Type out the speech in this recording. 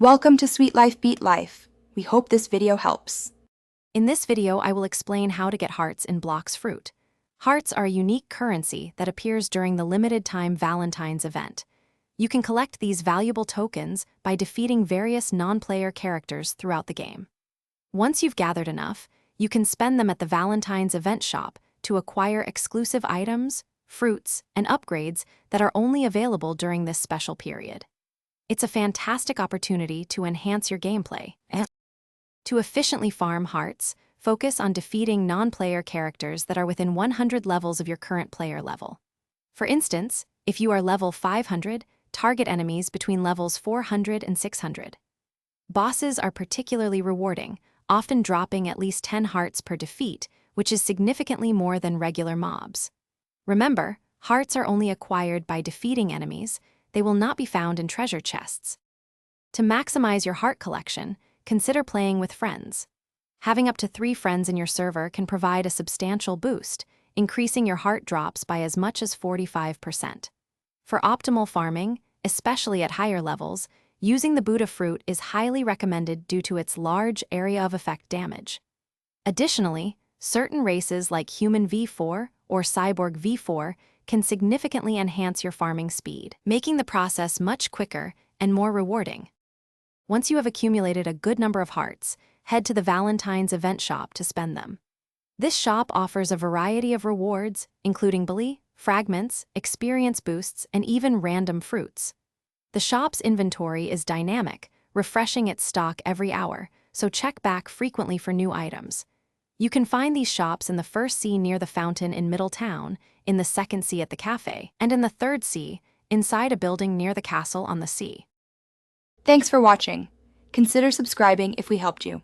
Welcome to Sweet Life Beat Life. We hope this video helps. In this video, I will explain how to get hearts in Blox Fruit. Hearts are a unique currency that appears during the limited-time Valentine's event. You can collect these valuable tokens by defeating various non-player characters throughout the game. Once you've gathered enough, you can spend them at the Valentine's event shop to acquire exclusive items, fruits, and upgrades that are only available during this special period. It's a fantastic opportunity to enhance your gameplay. To efficiently farm hearts, focus on defeating non-player characters that are within 100 levels of your current player level. For instance, if you are level 500, target enemies between levels 400 and 600. Bosses are particularly rewarding, often dropping at least 10 hearts per defeat, which is significantly more than regular mobs. Remember, hearts are only acquired by defeating enemies. They will not be found in treasure chests. To maximize your heart collection, consider playing with friends. Having up to 3 friends in your server can provide a substantial boost, increasing your heart drops by as much as 45%. For optimal farming, especially at higher levels, using the Blox Fruit is highly recommended due to its large area of effect damage. Additionally, certain races like Human V4 or Cyborg V4 can significantly enhance your farming speed, making the process much quicker and more rewarding. Once you have accumulated a good number of hearts, head to the Valentine's event shop to spend them. This shop offers a variety of rewards, including bully, fragments, experience boosts, and even random fruits. The shop's inventory is dynamic, refreshing its stock every hour, so check back frequently for new items. You can find these shops in the first sea near the fountain in Middletown, in the second sea at the cafe, and in the third sea, inside a building near the castle on the sea. Thanks for watching. Consider subscribing if we helped you.